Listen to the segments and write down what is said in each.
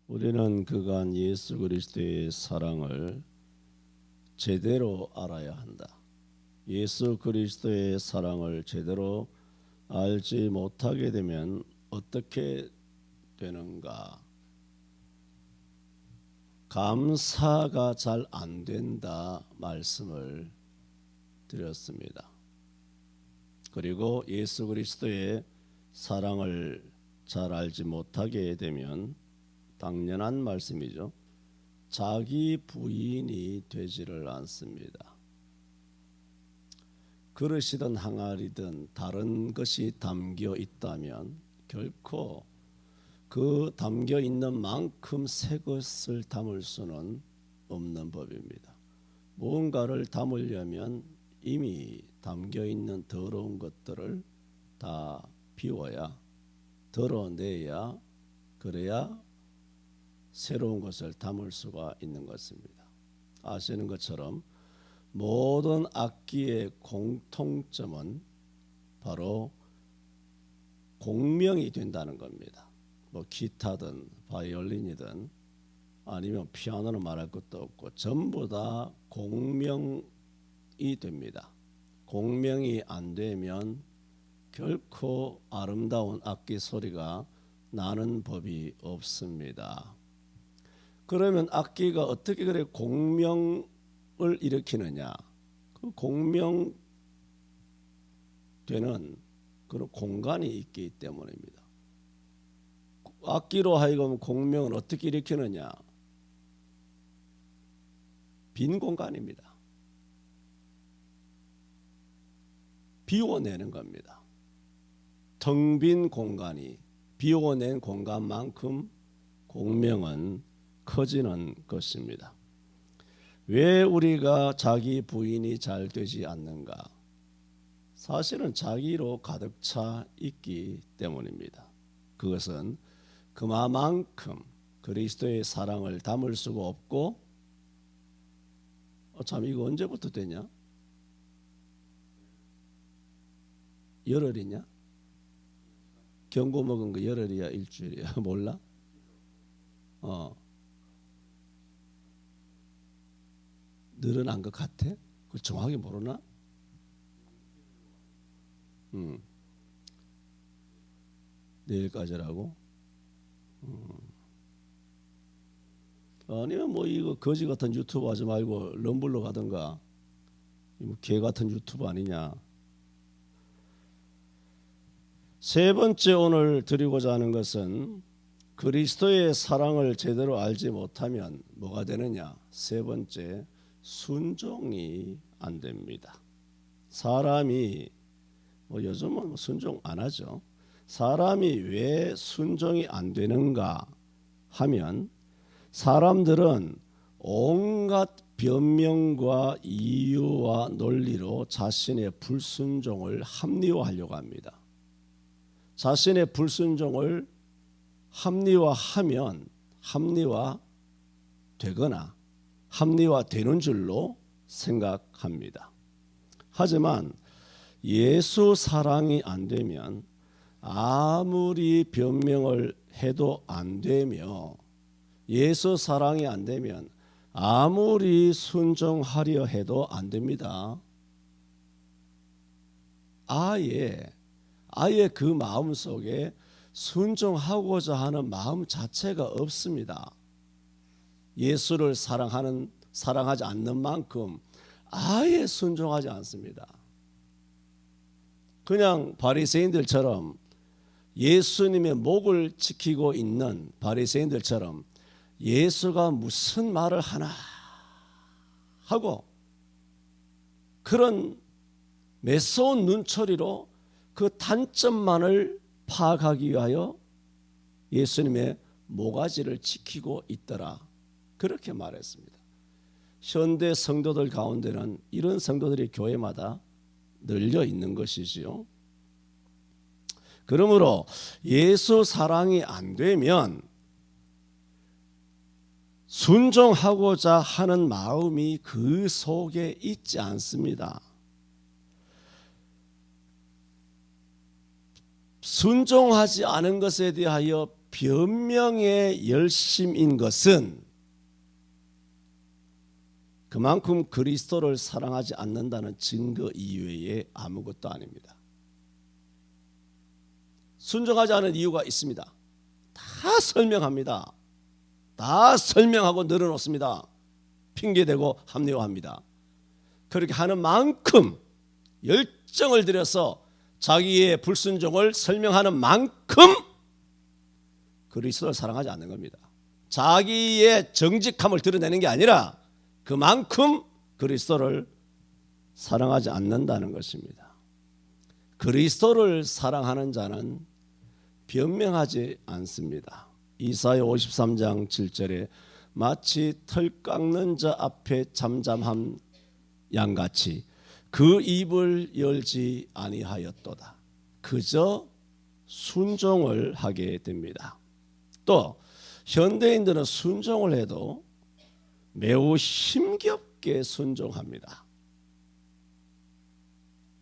우리는 그간 예수 그리스도의 사랑을 제대로 알아야 한다. 예수 그리스도의 사랑을 제대로 알지 못하게 되면 어떻게 되는가? 감사가 잘 안 된다 말씀을 드렸습니다. 그리고 예수 그리스도의 사랑을 잘 알지 못하게 되면 당연한 말씀이죠. 자기 부인이 되지를 않습니다. 그릇이든 항아리든 다른 것이 담겨 있다면 결코 그 담겨 있는 만큼 새 것을 담을 수는 없는 법입니다. 무언가를 담으려면 이미 담겨 있는 더러운 것들을 다 비워야, 덜어내야, 그래야 새로운 것을 담을 수가 있는 것입니다. 아시는 것처럼 모든 악기의 공통점은 바로 공명이 된다는 겁니다. 뭐 기타든 바이올린이든 아니면 피아노는 말할 것도 없고 전부 다 공명이 됩니다. 공명이 안 되면 결코 아름다운 악기 소리가 나는 법이 없습니다. 그러면 악기가 어떻게 그래 공명을 일으키느냐? 그 공명되는 그런 공간이 있기 때문입니다. 악기로 하여금 공명을 어떻게 일으키느냐? 빈 공간입니다. 비워내는 겁니다. 텅 빈 공간이 비워낸 공간만큼 공명은 커지는 것입니다. 왜 우리가 자기 부인이 잘 되지 않는가? 사실은 자기로 가득 차 있기 때문입니다. 그것은 그만큼 그리스도의 사랑을 담을 수가 없고 참 이거 언제부터 되냐? 열흘이냐? 경고 먹은 거 열흘이야 일주일이야 몰라? 늘어난 것 같아? 그걸 정확히 모르나? 내일까지라고? 아니면 뭐 이거 거지 같은 유튜브 하지 말고 럼블러 가든가 뭐 개 같은 유튜브 아니냐? 세 번째 오늘 드리고자 하는 것은 그리스도의 사랑을 제대로 알지 못하면 뭐가 되느냐? 세 번째, 순종이 안 됩니다. 사람이 뭐 요즘은 순종 안 하죠. 사람이 왜 순종이 안 되는가 하면 사람들은 온갖 변명과 이유와 논리로 자신의 불순종을 합리화하려고 합니다. 자신의 불순종을 합리화하면 합리화되거나 합리화되는 줄로 생각합니다. 하지만 예수 사랑이 안 되면 아무리 변명을 해도 안 되며 예수 사랑이 안 되면 아무리 순종하려 해도 안 됩니다. 아예 그 마음 속에 순종하고자 하는 마음 자체가 없습니다. 예수를 사랑하지 않는 만큼 아예 순종하지 않습니다. 그냥 바리새인들처럼 예수님의 목을 지키고 있는 바리새인들처럼 예수가 무슨 말을 하나 하고 그런 매서운 눈초리로 그 단점만을 파악하기 위하여 예수님의 모가지를 지키고 있더라. 그렇게 말했습니다. 현대 성도들 가운데는 이런 성도들이 교회마다 널려 있는 것이지요. 그러므로 예수 사랑이 안 되면 순종하고자 하는 마음이 그 속에 있지 않습니다. 순종하지 않은 것에 대하여 변명의 열심인 것은 그만큼 그리스도를 사랑하지 않는다는 증거 이외에 아무것도 아닙니다. 순종하지 않은 이유가 있습니다. 다 설명합니다. 다 설명하고 늘어놓습니다. 핑계대고 합리화합니다. 그렇게 하는 만큼 열정을 들여서 자기의 불순종을 설명하는 만큼 그리스도를 사랑하지 않는 겁니다. 자기의 정직함을 드러내는 게 아니라 그만큼 그리스도를 사랑하지 않는다는 것입니다. 그리스도를 사랑하는 자는 변명하지 않습니다. 이사야 53장 7절에 마치 털 깎는 자 앞에 잠잠한 양같이 그 입을 열지 아니하였도다. 그저 순종을 하게 됩니다. 또 현대인들은 순종을 해도 매우 힘겹게 순종합니다.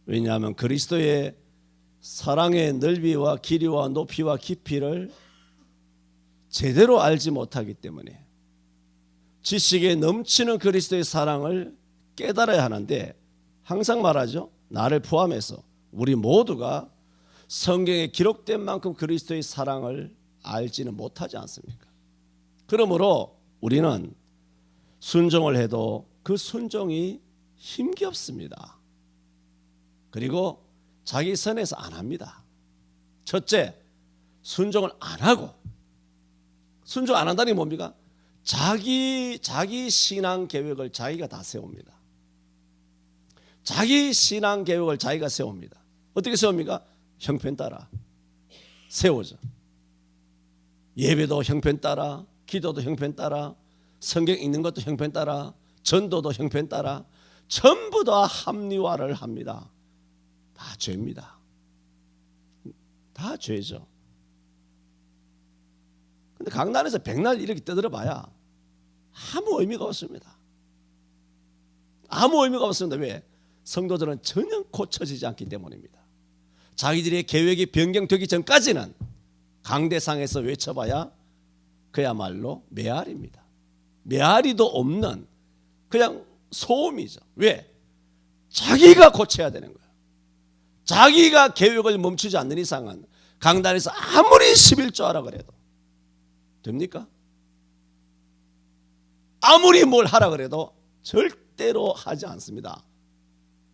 왜냐하면 그리스도의 사랑의 넓이와 길이와 높이와 깊이를 제대로 알지 못하기 때문에 지식에 넘치는 그리스도의 사랑을 깨달아야 하는데 항상 말하죠. 나를 포함해서 우리 모두가 성경에 기록된 만큼 그리스도의 사랑을 알지는 못하지 않습니까? 그러므로 우리는 순종을 해도 그 순종이 힘겹습니다. 그리고 자기 선에서 안 합니다. 첫째, 순종을 안 하고, 순종 안 한다는 게 뭡니까? 자기 신앙 계획을 자기가 다 세웁니다. 자기 신앙 계획을 자기가 세웁니다. 어떻게 세웁니까? 형편 따라 세우죠. 예배도 형편 따라, 기도도 형편 따라, 성경 읽는 것도 형편 따라, 전도도 형편 따라, 전부 다 합리화를 합니다. 다 죄입니다. 다 죄죠. 근데 강단에서 백날 이렇게 떠들어봐야 아무 의미가 없습니다. 아무 의미가 없습니다. 왜? 성도들은 전혀 고쳐지지 않기 때문입니다. 자기들의 계획이 변경되기 전까지는 강대상에서 외쳐봐야 그야말로 메아리입니다. 메아리도 없는 그냥 소음이죠. 왜? 자기가 고쳐야 되는 거예요. 자기가 계획을 멈추지 않는 이상은 강단에서 아무리 11조 하라 그래도 됩니까? 아무리 뭘 하라 그래도 절대로 하지 않습니다.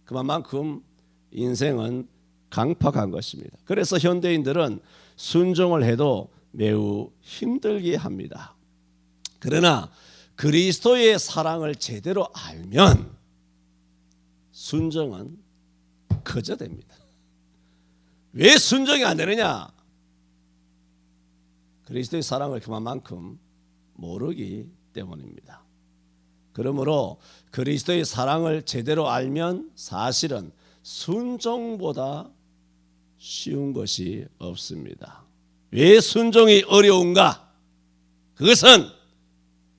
그만큼 인생은 강팍한 것입니다. 그래서 현대인들은 순종을 해도 매우 힘들게 합니다. 그러나 그리스도의 사랑을 제대로 알면 순종은 거저됩니다. 왜 순종이 안 되느냐? 그리스도의 사랑을 그만큼 모르기 때문입니다. 그러므로 그리스도의 사랑을 제대로 알면 사실은 순종보다 쉬운 것이 없습니다. 왜 순종이 어려운가? 그것은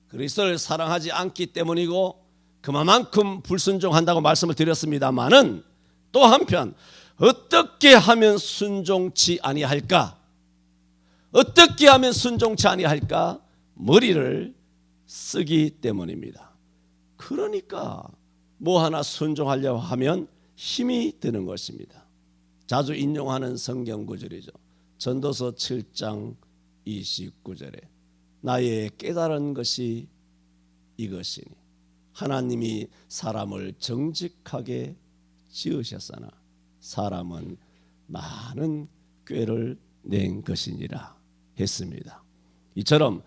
그리스도를 사랑하지 않기 때문이고 그만큼 불순종한다고 말씀을 드렸습니다마는 또 한편 어떻게 하면 순종치 아니할까? 어떻게 하면 순종치 아니할까? 머리를 쓰기 때문입니다. 그러니까 뭐 하나 순종하려고 하면 힘이 드는 것입니다. 자주 인용하는 성경 구절이죠. 전도서 7장 29절에 나의 깨달은 것이 이것이니 하나님이 사람을 정직하게 지으셨으나 사람은 많은 꾀를 낸 것이니라 했습니다. 이처럼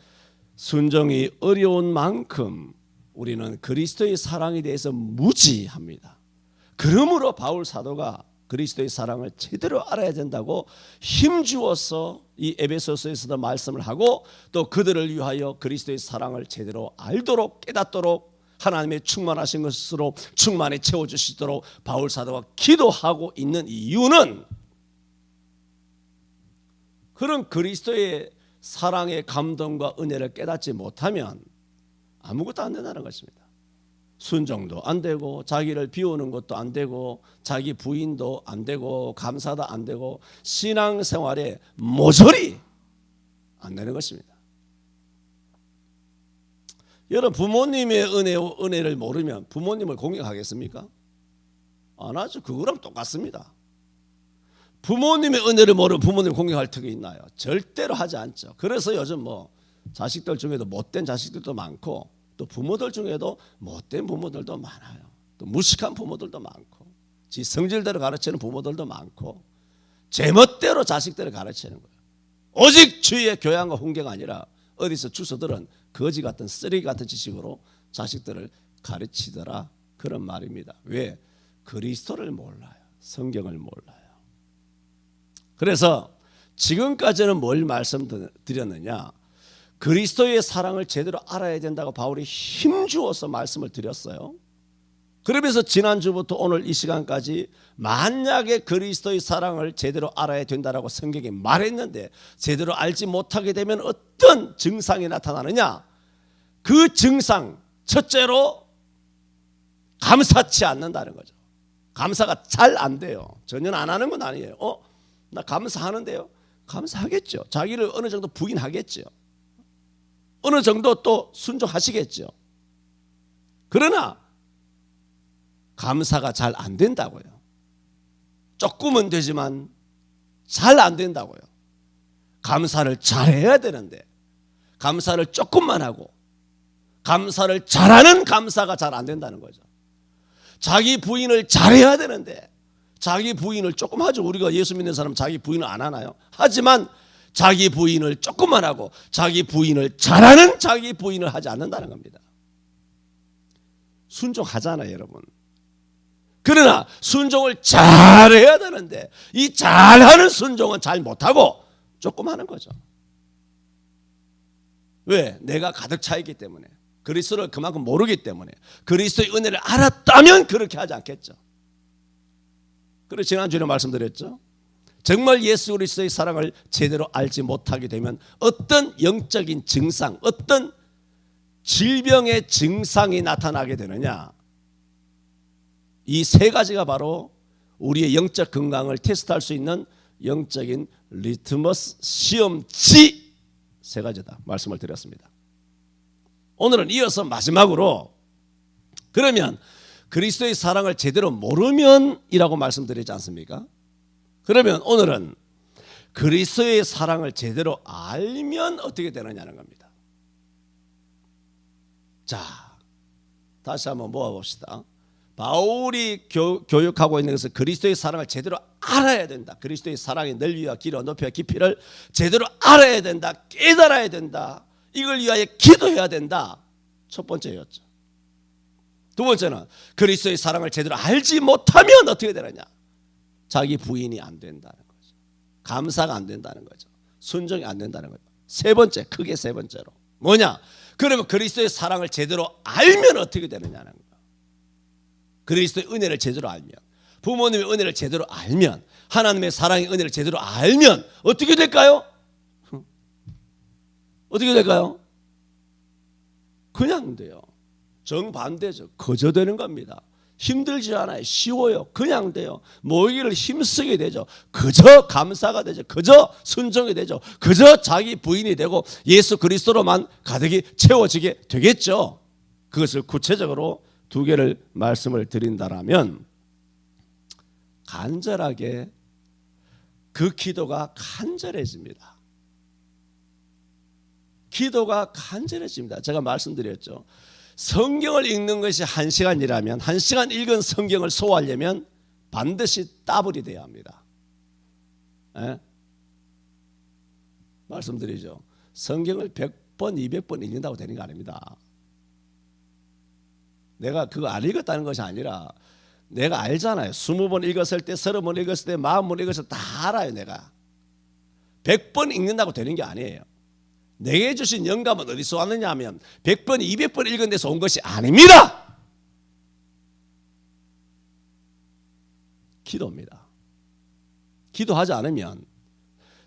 순종이 어려운 만큼 우리는 그리스도의 사랑에 대해서 무지합니다. 그러므로 바울 사도가 그리스도의 사랑을 제대로 알아야 된다고 힘주어서 이 에베소서에서도 말씀을 하고 또 그들을 위하여 그리스도의 사랑을 제대로 알도록 깨닫도록 하나님의 충만하신 것으로 충만히 채워주시도록 바울 사도가 기도하고 있는 이유는 그런 그리스도의 사랑의 감동과 은혜를 깨닫지 못하면 아무것도 안 된다는 것입니다. 순종도 안 되고 자기를 비우는 것도 안 되고 자기 부인도 안 되고 감사도 안 되고 신앙생활에 모조리 안 되는 것입니다. 여러분 부모님의 은혜를 모르면 부모님을 공격하겠습니까? 안 하죠. 그거랑 똑같습니다. 부모님의 은혜를 모르면 부모님을 공격할 턱이 있나요? 절대로 하지 않죠. 그래서 요즘 뭐 자식들 중에도 못된 자식들도 많고 또 부모들 중에도 못된 부모들도 많아요. 또 무식한 부모들도 많고 지 성질대로 가르치는 부모들도 많고 제멋대로 자식들을 가르치는 거예요. 오직 주의 교양과 훈계가 아니라 어디서 주서들은 거지 같은 쓰레기 같은 지식으로 자식들을 가르치더라 그런 말입니다. 왜? 그리스도를 몰라요. 성경을 몰라요. 그래서 지금까지는 뭘 말씀드렸느냐? 그리스도의 사랑을 제대로 알아야 된다고 바울이 힘주어서 말씀을 드렸어요. 그러면서 지난주부터 오늘 이 시간까지 만약에 그리스도의 사랑을 제대로 알아야 된다라고 성경이 말했는데 제대로 알지 못하게 되면 어떤 증상이 나타나느냐? 그 증상 첫째로 감사치 않는다는 거죠. 감사가 잘 안 돼요. 전혀 안 하는 건 아니에요. 나 감사하는데요. 감사하겠죠. 자기를 어느 정도 부인하겠죠. 어느 정도 또 순종하시겠죠. 그러나 감사가 잘 안 된다고요. 조금은 되지만 잘 안 된다고요. 감사를 잘해야 되는데 감사를 조금만 하고 감사를 잘하는 감사가 잘 안 된다는 거죠. 자기 부인을 잘해야 되는데 자기 부인을 조금 하죠. 우리가 예수 믿는 사람 자기 부인을 안 하나요? 하지만 자기 부인을 조금만 하고 자기 부인을 잘하는 자기 부인을 하지 않는다는 겁니다. 순종하잖아요, 여러분. 그러나 순종을 잘해야 되는데 이 잘하는 순종은 잘 못하고 조금 하는 거죠. 왜? 내가 가득 차 있기 때문에. 그리스도를 그만큼 모르기 때문에. 그리스도의 은혜를 알았다면 그렇게 하지 않겠죠. 그래서 지난주에 말씀드렸죠. 정말 예수 그리스도의 사랑을 제대로 알지 못하게 되면 어떤 영적인 증상, 어떤 질병의 증상이 나타나게 되느냐. 이 세 가지가 바로 우리의 영적 건강을 테스트할 수 있는 영적인 리트머스 시험지 세 가지다 말씀을 드렸습니다. 오늘은 이어서 마지막으로 그러면 그리스도의 사랑을 제대로 모르면 이라고 말씀드리지 않습니까? 그러면 오늘은 그리스도의 사랑을 제대로 알면 어떻게 되느냐는 겁니다. 자, 다시 한번 모아봅시다. 바울이 교육하고 있는 것은 그리스도의 사랑을 제대로 알아야 된다. 그리스도의 사랑의 넓이와 길이와 높이와 깊이를 제대로 알아야 된다. 깨달아야 된다. 이걸 위하여 기도해야 된다. 첫 번째였죠. 두 번째는 그리스도의 사랑을 제대로 알지 못하면 어떻게 되느냐. 자기 부인이 안 된다는 거죠. 감사가 안 된다는 거죠. 순종이 안 된다는 거죠. 세 번째, 크게 세 번째로 뭐냐. 그러면 그리스도의 사랑을 제대로 알면 어떻게 되느냐는 거예요. 그리스도의 은혜를 제대로 알면, 부모님의 은혜를 제대로 알면, 하나님의 사랑의 은혜를 제대로 알면 어떻게 될까요? 어떻게 될까요? 그냥 돼요. 정반대죠. 거저되는 겁니다. 힘들지 않아요. 쉬워요. 그냥 돼요. 모이기를 힘쓰게 되죠. 그저 감사가 되죠. 그저 순종이 되죠. 그저 자기 부인이 되고 예수 그리스도로만 가득히 채워지게 되겠죠. 그것을 구체적으로 두 개를 말씀을 드린다라면 간절하게 그 기도가 간절해집니다. 기도가 간절해집니다. 제가 말씀드렸죠. 성경을 읽는 것이 1시간이라면 1시간 읽은 성경을 소화하려면 반드시 더블이 돼야 합니다. 에? 말씀드리죠. 성경을 100번, 200번 읽는다고 되는 거 아닙니다. 내가 그거 안 읽었다는 것이 아니라 내가 알잖아요. 20번 읽었을 때, 30번 읽었을 때, 40번 읽었을 때 다 알아요. 내가 100번 읽는다고 되는 게 아니에요. 내게 주신 영감은 어디서 왔느냐 하면 100번, 200번 읽은 데서 온 것이 아닙니다. 기도입니다. 기도하지 않으면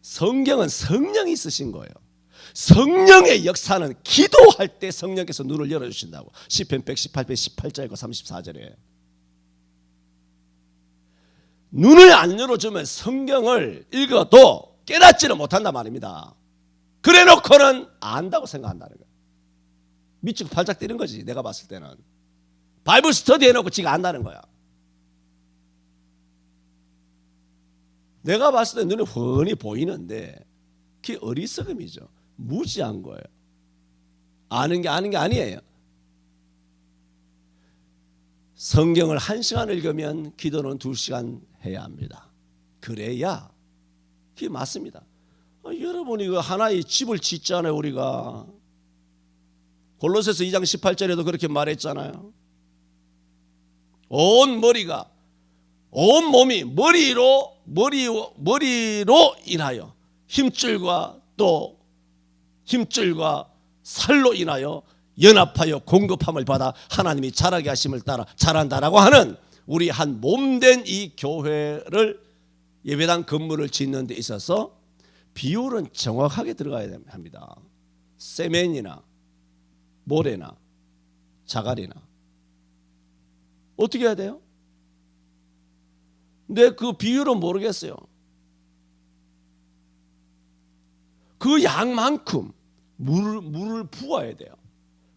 성경은 성령이 쓰신 거예요. 성령의 역사는 기도할 때 성령께서 눈을 열어주신다고. 시편 118편 18절과 34절에 눈을 안 열어주면 성경을 읽어도 깨닫지를 못한단 말입니다. 그래 놓고는 안다고 생각한다는 거야. 미치고 팔짝 뛰는 거지. 내가 봤을 때는 바이블 스터디 해놓고 지가 안다는 거야. 내가 봤을 때 눈에 훤히 보이는데 그게 어리석음이죠. 무지한 거예요. 아는 게 아니에요. 성경을 1시간 읽으면 기도는 2시간 해야 합니다. 그래야 그게 맞습니다. 여러분 이거 하나의 집을 짓잖아요. 우리가 골로새서 2장 18절에도 그렇게 말했잖아요. 온 몸이 머리로 인하여 힘줄과 살로 인하여 연합하여 공급함을 받아 하나님이 자라게 하심을 따라 자란다라고 하는 우리 한 몸된 이 교회를 예배당 건물을 짓는 데 있어서 비율은 정확하게 들어가야 합니다. 세멘이나 모래나 자갈이나 어떻게 해야 돼요? 근데 그 비율은 모르겠어요. 그 양만큼 물을 부어야 돼요.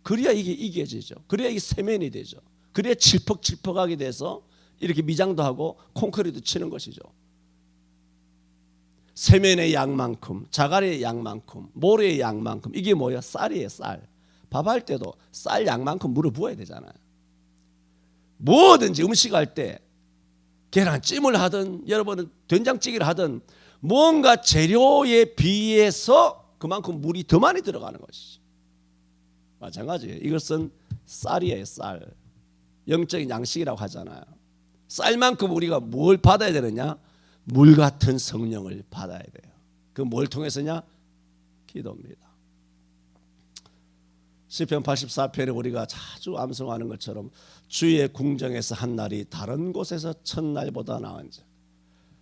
그래야 이게 이겨지죠. 그래야 이게 세면이 되죠. 그래야 칠퍽칠퍽하게 돼서 이렇게 미장도 하고 콘크리트 치는 것이죠. 세면의 양만큼, 자갈의 양만큼, 모래의 양만큼. 이게 뭐야? 쌀이에요. 쌀. 밥할 때도 쌀 양만큼 물을 부어야 되잖아요. 뭐든지 음식할 때 계란찜을 하든 여러분은 된장찌개를 하든 뭔가 재료에 비해서 그만큼 물이 더 많이 들어가는 것이죠. 마찬가지예요. 이것은 쌀이에요. 쌀. 영적인 양식이라고 하잖아요. 쌀만큼 우리가 뭘 받아야 되느냐? 물 같은 성령을 받아야 돼요. 그 뭘 통해서냐? 기도입니다. 시편 84편에 우리가 자주 암송하는 것처럼 주의 궁정에서 한 날이 다른 곳에서 첫날보다 나은즉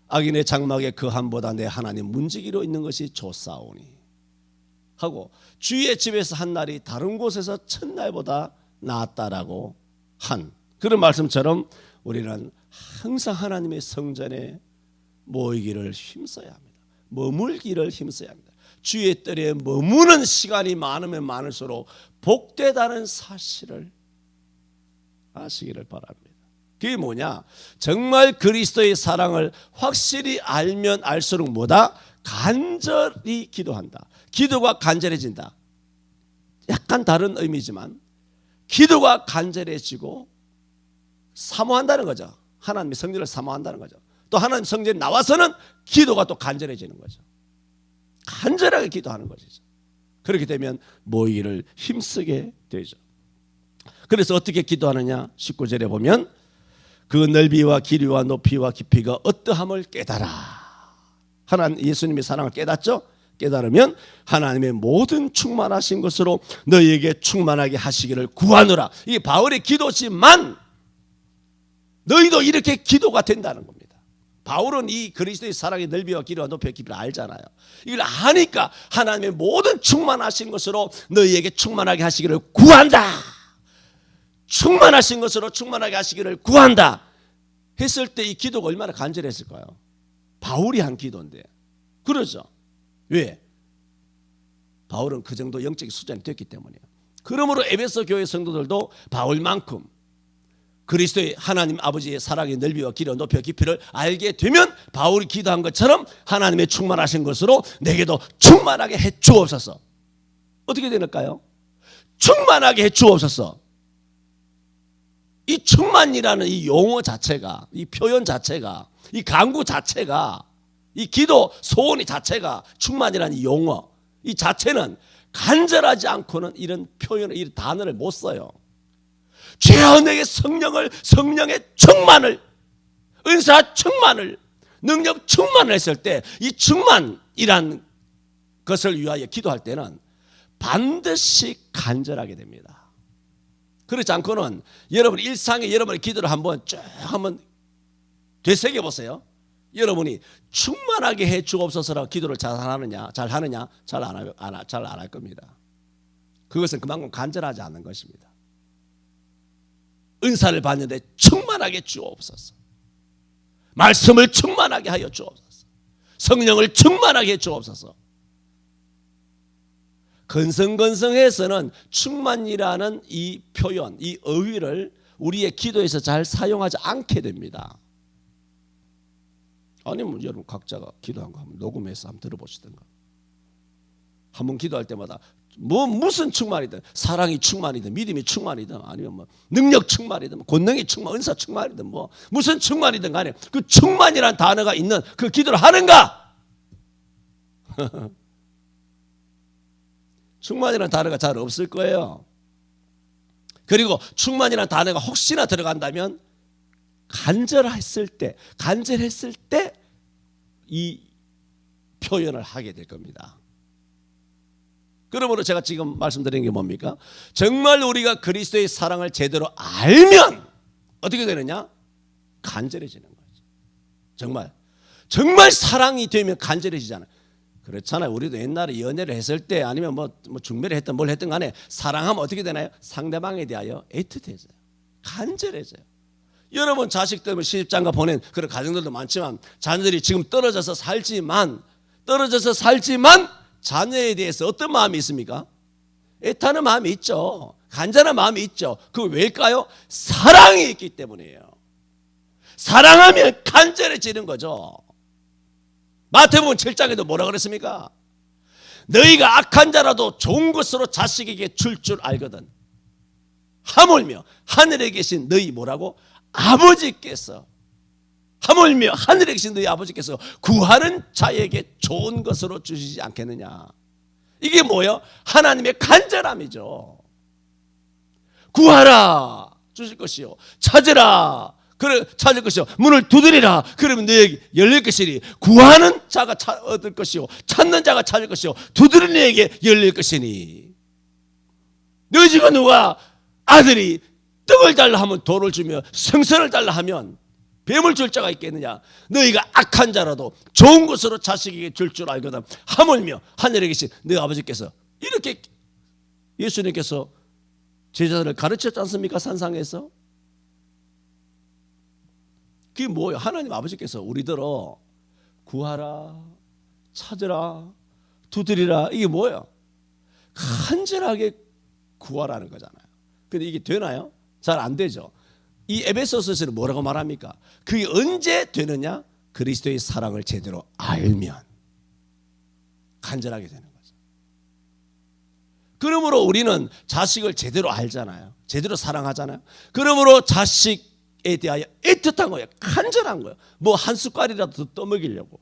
악인의 장막에 그 함보다 내 하나님 문지기로 있는 것이 좋사오니 하고 주의 집에서 한 날이 다른 곳에서 첫날보다 나았다라고 한 그런 말씀처럼 우리는 항상 하나님의 성전에 모이기를 힘써야 합니다. 머물기를 힘써야 합니다. 주의 뜰에 머무는 시간이 많으면 많을수록 복되다는 사실을 아시기를 바랍니다. 그게 뭐냐? 정말 그리스도의 사랑을 확실히 알면 알수록 뭐다? 간절히 기도한다. 기도가 간절해진다. 약간 다른 의미지만 기도가 간절해지고 사모한다는 거죠. 하나님의 성전을 사모한다는 거죠. 또 하나님 성전에 나와서는 기도가 또 간절해지는 거죠. 간절하게 기도하는 것이죠. 그렇게 되면 모이기를 힘쓰게 되죠. 그래서 어떻게 기도하느냐? 19절에 보면 그 넓이와 길이와 높이와 깊이가 어떠함을 깨달아. 하나님 예수님의 사랑을 깨닫죠? 깨달으면 하나님의 모든 충만하신 것으로 너희에게 충만하게 하시기를 구하노라. 이게 바울의 기도지만 너희도 이렇게 기도가 된다는 겁니다. 바울은 이 그리스도의 사랑의 넓이와 길이와 높이와 깊이를 알잖아요. 이걸 아니까 하나님의 모든 충만하신 것으로 너희에게 충만하게 하시기를 구한다. 충만하신 것으로 충만하게 하시기를 구한다 했을 때 이 기도가 얼마나 간절했을까요? 바울이 한 기도인데. 그러죠. 왜? 바울은 그 정도 영적인 수준이 됐기 때문이에요. 그러므로 에베소 교회 성도들도 바울만큼 그리스도의 하나님 아버지의 사랑의 넓이와 길이와 높이와 깊이를 알게 되면 바울이 기도한 것처럼 하나님의 충만하신 것으로 내게도 충만하게 해 주옵소서. 어떻게 될까요? 충만하게 해 주옵소서. 이 충만이라는 이 용어 자체가, 이 표현 자체가, 이 간구 자체가, 이 기도 소원이 자체가 충만이라는 이 용어 이 자체는 간절하지 않고는 이런 표현을, 이런 단어를 못 써요. 주여 내게 성령의 충만을, 은사 충만을, 능력 충만을 했을 때 이 충만이란 것을 위하여 기도할 때는 반드시 간절하게 됩니다. 그렇지 않고는 여러분 일상에 여러분의 기도를 한번 되새겨 보세요. 여러분이 충만하게 해 주옵소서라고 기도를 잘 하느냐 잘 안 할 겁니다. 그것은 그만큼 간절하지 않는 것입니다. 은사를 받는데 충만하게 주옵소서. 말씀을 충만하게 하여 주옵소서. 성령을 충만하게 해 주옵소서. 건성건성해서는 충만이라는 이 표현, 이 어휘를 우리의 기도에서 잘 사용하지 않게 됩니다. 아니면 여러분 각자가 기도한 거 한번 녹음해서 한번 들어보시든가. 한번 기도할 때마다 무슨 충만이든, 사랑이 충만이든, 믿음이 충만이든, 아니면 뭐 능력 충만이든, 권능이 충만, 은사 충만이든, 뭐 무슨 충만이든 간에 그 충만이라는 단어가 있는 그 기도를 하는가? 충만이라는 단어가 잘 없을 거예요. 그리고 충만이라는 단어가 혹시나 들어간다면 간절했을 때 이 표현을 하게 될 겁니다. 그러므로 제가 지금 말씀드리는 게 뭡니까? 정말 우리가 그리스도의 사랑을 제대로 알면 어떻게 되느냐? 간절해지는 거죠. 정말 사랑이 되면 간절해지잖아요. 그렇잖아요. 우리도 옛날에 연애를 했을 때 아니면 뭐 중매를 했든 뭘 했든 간에 사랑하면 어떻게 되나요? 상대방에 대하여 애틋해져요. 간절해져요. 여러분 자식 때문에 시집장가 보낸 그런 가정들도 많지만 자녀들이 지금 떨어져서 살지만 자녀에 대해서 어떤 마음이 있습니까? 애타는 마음이 있죠. 간절한 마음이 있죠. 그거 왜일까요? 사랑이 있기 때문이에요. 사랑하면 간절해지는 거죠. 마태복음 7장에도 뭐라 그랬습니까? 너희가 악한 자라도 좋은 것으로 자식에게 줄 알거든. 하물며 하늘에 계신 너희 뭐라고? 아버지께서, 하물며 하늘에 계신 너희 아버지께서 구하는 자에게 좋은 것으로 주시지 않겠느냐. 이게 뭐예요? 하나님의 간절함이죠. 구하라 주실 것이요, 찾으라 그래 찾을 것이요, 문을 두드리라 그러면 너에게 열릴 것이니, 구하는 자가 얻을 것이요, 찾는 자가 찾을 것이요, 두드리는 이에게 열릴 것이니. 너희 집에 누가 아들이 떡을 달라 하면 돌을 주며 생선을 달라 하면 뱀을 줄 자가 있겠느냐. 너희가 악한 자라도 좋은 것으로 자식에게 줄 알거든. 하물며 하늘에 계신 너희 아버지께서, 이렇게 예수님께서 제자들을 가르쳤지 않습니까? 산상에서. 그게 뭐예요? 하나님 아버지께서 우리들어 구하라, 찾으라, 두드리라. 이게 뭐예요? 간절하게 구하라는 거잖아요. 근데 이게 되나요? 잘 안 되죠. 이 에베소서에서는 뭐라고 말합니까? 그게 언제 되느냐? 그리스도의 사랑을 제대로 알면 간절하게 되는 거죠. 그러므로 우리는 자식을 제대로 알잖아요. 제대로 사랑하잖아요. 그러므로 자식에 대하여 애틋한 거예요. 간절한 거예요. 뭐 한 숟갈이라도 더 떠먹이려고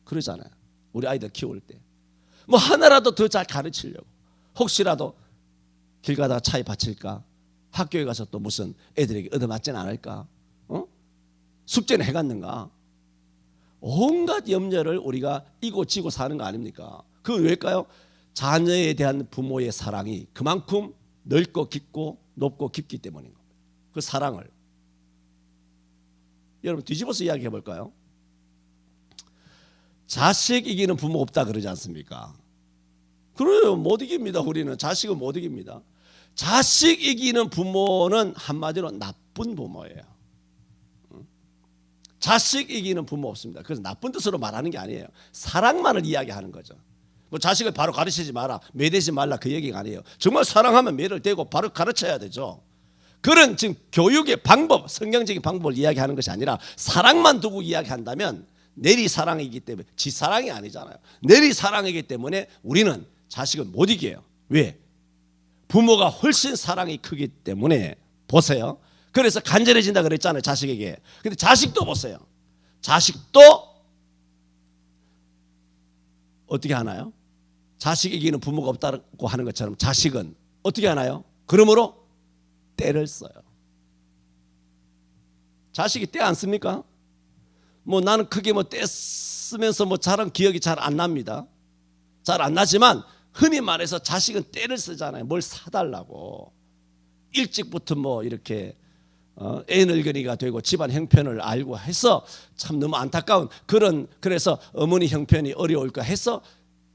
그러잖아요. 우리 아이들 키울 때 뭐 하나라도 더 잘 가르치려고. 혹시라도 길 가다가 차에 받칠까? 학교에 가서 또 무슨 애들에게 얻어맞지는 않을까? 숙제는 해갔는가? 온갖 염려를 우리가 이고 지고 사는 거 아닙니까? 그건 왜일까요? 자녀에 대한 부모의 사랑이 그만큼 넓고 깊고 높고 깊기 때문인 겁니다. 그 사랑을 여러분 뒤집어서 이야기해 볼까요? 자식 이기는 부모 없다 그러지 않습니까? 그래요. 못 이깁니다. 우리는 자식은 못 이깁니다. 자식 이기는 부모는 한마디로 나쁜 부모예요. 자식 이기는 부모 없습니다. 그래서 나쁜 뜻으로 말하는 게 아니에요. 사랑만을 이야기하는 거죠. 뭐 자식을 바로 가르치지 마라, 매대지 말라 그 얘기가 아니에요. 정말 사랑하면 매를 대고 바로 가르쳐야 되죠. 그런 지금 교육의 방법, 성경적인 방법을 이야기하는 것이 아니라 사랑만 두고 이야기한다면 내리 사랑이기 때문에, 지 사랑이 아니잖아요. 내리 사랑이기 때문에 우리는 자식을 못 이겨요. 왜? 부모가 훨씬 사랑이 크기 때문에. 보세요. 그래서 간절해진다 그랬잖아요, 자식에게. 근데 자식도 보세요. 자식도 어떻게 하나요? 자식에게는 부모가 없다고 하는 것처럼 자식은 어떻게 하나요? 그러므로 때를 써요. 자식이 때 안 씁니까? 뭐 나는 크게 뭐 때 쓰면서 뭐 잘한 기억이 잘 안 납니다. 잘 안 나지만 흔히 말해서 자식은 때를 쓰잖아요. 뭘 사달라고. 일찍부터 뭐 이렇게 애늙은이가 되고 집안 형편을 알고 해서 참 너무 안타까운 그런, 그래서 어머니 형편이 어려울까 해서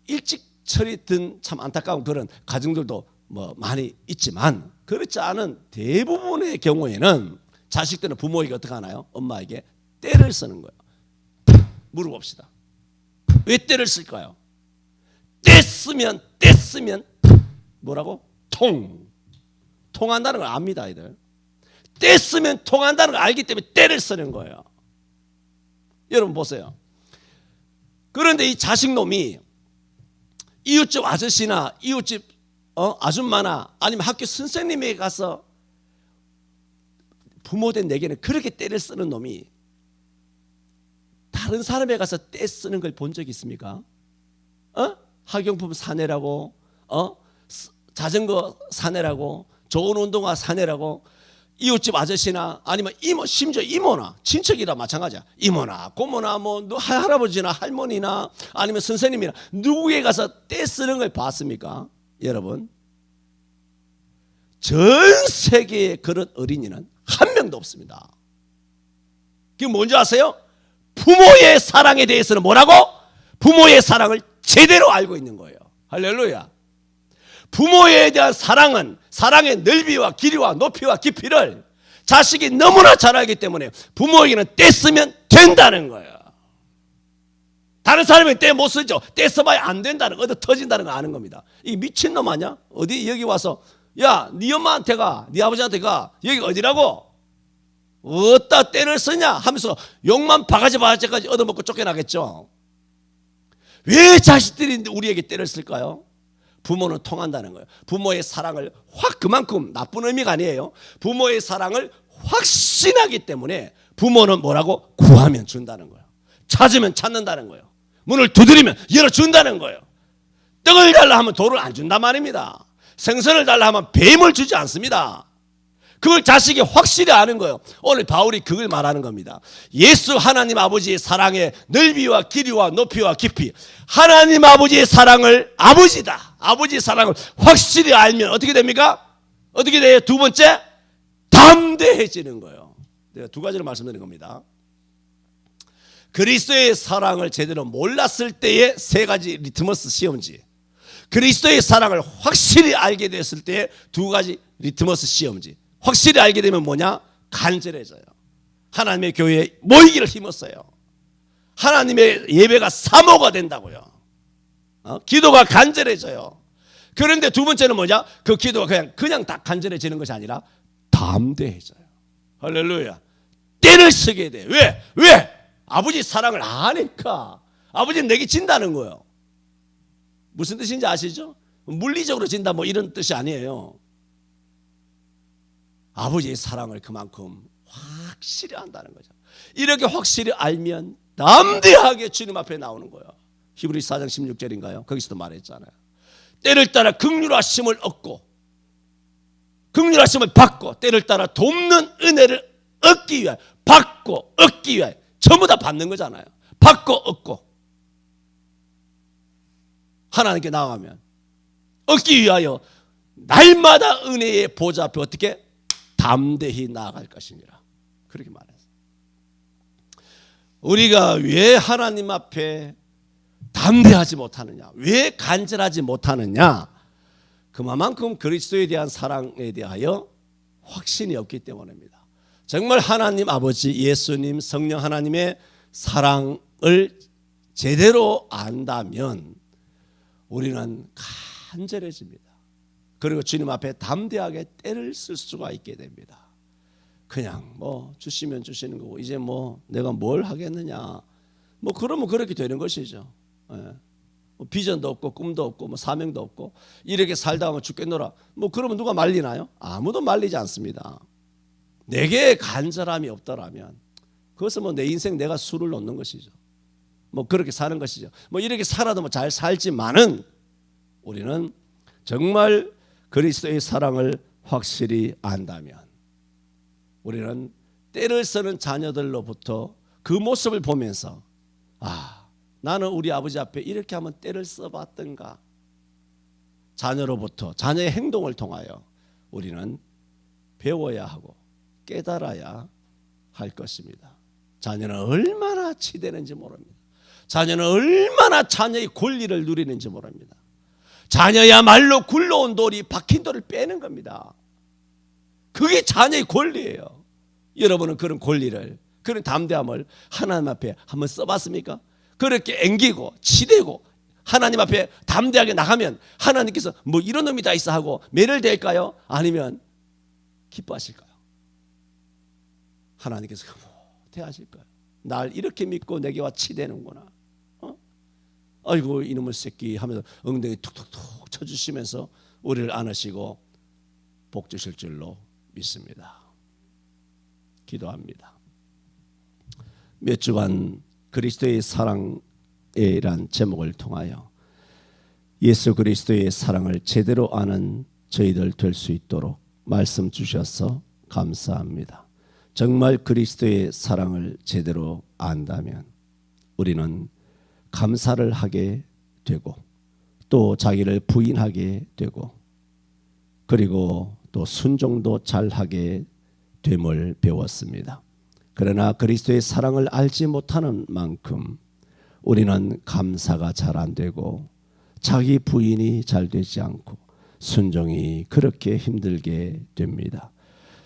일찍 철이 든 참 안타까운 그런 가정들도 뭐 많이 있지만, 그렇지 않은 대부분의 경우에는 자식들은 부모에게 어떻게 하나요? 엄마에게 때를 쓰는 거예요. 물어봅시다. 왜 때를 쓸까요? 뗐으면 뭐라고? 통한다는 걸 압니다. 아이들. 뗐으면 통한다는 걸 알기 때문에 때를 쓰는 거예요. 여러분 보세요. 그런데 이 자식놈이 이웃집 아저씨나 이웃집 아줌마나 아니면 학교 선생님에게 가서 부모된 내게는 그렇게 때를 쓰는 놈이 다른 사람에 가서 때 쓰는 걸 본 적 있습니까? 학용품 사내라고, 자전거 사내라고, 좋은 운동화 사내라고 이웃집 아저씨나 아니면 이모, 심지어 이모나 친척이라 마찬가지야. 이모나 고모나 뭐 할아버지나 할머니나 아니면 선생님이나 누구에 가서 때 쓰는 걸 봤습니까? 여러분, 전 세계에 그런 어린이는 한 명도 없습니다. 그게 뭔지 아세요? 부모의 사랑에 대해서는 뭐라고? 부모의 사랑을 제대로 알고 있는 거예요. 할렐루야. 부모에 대한 사랑은 사랑의 넓이와 길이와 높이와 깊이를 자식이 너무나 잘 알기 때문에 부모에게는 떼쓰면 된다는 거예요. 다른 사람이 떼 못 쓰죠. 떼 써봐야 안 된다는 거, 얻어 터진다는 거 아는 겁니다. 이 미친놈 아니야? 어디 여기 와서 야, 네 엄마한테 가, 네 아버지한테 가, 여기 어디라고? 어디다 떼를 쓰냐 하면서 욕만 바가지까지 얻어먹고 쫓겨나겠죠. 왜 자식들이 우리에게 때를 쓸까요? 부모는 통한다는 거예요. 부모의 사랑을 그만큼 나쁜 의미가 아니에요. 부모의 사랑을 확신하기 때문에 부모는 뭐라고? 구하면 준다는 거예요. 찾으면 찾는다는 거예요. 문을 두드리면 열어준다는 거예요. 떡을 달라 하면 돌을 안 준단 말입니다. 생선을 달라 하면 뱀을 주지 않습니다. 그걸 자식이 확실히 아는 거예요. 오늘 바울이 그걸 말하는 겁니다. 예수 하나님 아버지의 사랑의 넓이와 길이와 높이와 깊이, 하나님 아버지의 사랑을 아버지의 사랑을 확실히 알면 어떻게 됩니까? 어떻게 돼요? 두 번째, 담대해지는 거예요. 내가 두 가지를 말씀드린 겁니다. 그리스도의 사랑을 제대로 몰랐을 때의 세 가지 리트머스 시험지, 그리스도의 사랑을 확실히 알게 됐을 때의 두 가지 리트머스 시험지. 확실히 알게 되면 뭐냐? 간절해져요. 하나님의 교회에 모이기를 힘었어요. 하나님의 예배가 사모가 된다고요. 기도가 간절해져요. 그런데 두 번째는 뭐냐? 그 기도가 그냥 다 간절해지는 것이 아니라 담대해져요. 할렐루야. 때를 쓰게 돼요. 왜? 아버지 사랑을 아니까. 아버지는 내게 진다는 거예요. 무슨 뜻인지 아시죠? 물리적으로 진다 뭐 이런 뜻이 아니에요. 아버지의 사랑을 그만큼 확실히 안다는 거죠. 이렇게 확실히 알면 담대하게 주님 앞에 나오는 거예요. 히브리서 4장 16절인가요? 거기서도 말했잖아요. 때를 따라 긍휼하심을 얻고 긍휼하심을 받고 때를 따라 돕는 은혜를 얻기 위하여 받고 얻기 위하여 전부 다 받는 거잖아요. 받고 얻고 하나님께 나아가면 얻기 위하여 날마다 은혜의 보좌 앞에 어떻게 담대히 나아갈 것이니라. 그렇게 말했어요. 우리가 왜 하나님 앞에 담대하지 못하느냐, 왜 간절하지 못하느냐, 그만큼 그리스도에 대한 사랑에 대하여 확신이 없기 때문입니다. 정말 하나님 아버지, 예수님, 성령 하나님의 사랑을 제대로 안다면 우리는 간절해집니다. 그리고 주님 앞에 담대하게 때를 쓸 수가 있게 됩니다. 그냥 뭐 주시면 주시는 거고 이제 뭐 내가 뭘 하겠느냐, 뭐 그러면 그렇게 되는 것이죠. 뭐 비전도 없고 꿈도 없고 뭐 사명도 없고 이렇게 살다 가면 죽겠노라, 뭐 그러면 누가 말리나요? 아무도 말리지 않습니다. 내게 간절함이 없더라면 그것은 뭐 내 인생 내가 수를 놓는 것이죠. 뭐 그렇게 사는 것이죠. 뭐 이렇게 살아도 뭐 잘 살지만은 우리는 정말 그리스도의 사랑을 확실히 안다면 우리는 때를 쓰는 자녀들로부터 그 모습을 보면서 나는 우리 아버지 앞에 이렇게 한번 때를 써봤던가, 자녀로부터 자녀의 행동을 통하여 우리는 배워야 하고 깨달아야 할 것입니다. 자녀는 얼마나 치대는지 모릅니다. 자녀는 얼마나 자녀의 권리를 누리는지 모릅니다. 자녀야말로 굴러온 돌이 박힌 돌을 빼는 겁니다. 그게 자녀의 권리예요. 여러분은 그런 권리를, 그런 담대함을 하나님 앞에 한번 써봤습니까? 그렇게 앵기고 치대고 하나님 앞에 담대하게 나가면 하나님께서 뭐 이런 놈이 다 있어 하고 매를 대할까요? 아니면 기뻐하실까요? 하나님께서 대하실까요? 날 이렇게 믿고 내게와 치대는구나. 아이고 이놈의 새끼 하면서 엉덩이 툭툭툭 쳐주시면서 우리를 안으시고 복 주실 줄로 믿습니다. 기도합니다. 몇 주간 그리스도의 사랑이란 제목을 통하여 예수 그리스도의 사랑을 제대로 아는 저희들 될 수 있도록 말씀 주셔서 감사합니다. 정말 그리스도의 사랑을 제대로 안다면 우리는 감사를 하게 되고 또 자기를 부인하게 되고 그리고 또 순종도 잘하게 됨을 배웠습니다. 그러나 그리스도의 사랑을 알지 못하는 만큼 우리는 감사가 잘 안 되고 자기 부인이 잘 되지 않고 순종이 그렇게 힘들게 됩니다.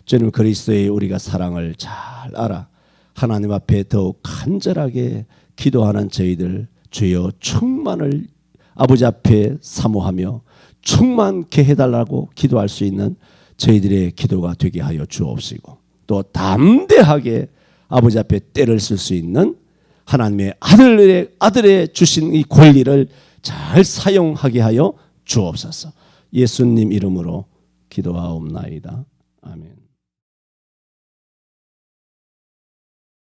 저는 그리스도의 우리가 사랑을 잘 알아 하나님 앞에 더욱 간절하게 기도하는 저희들 주여 충만을 아버지 앞에 사모하며 충만케 해달라고 기도할 수 있는 저희들의 기도가 되게 하여 주옵시고 또 담대하게 아버지 앞에 때를 쓸 수 있는 하나님의 아들의 주신 이 권리를 잘 사용하게 하여 주옵소서. 예수님 이름으로 기도하옵나이다. 아멘.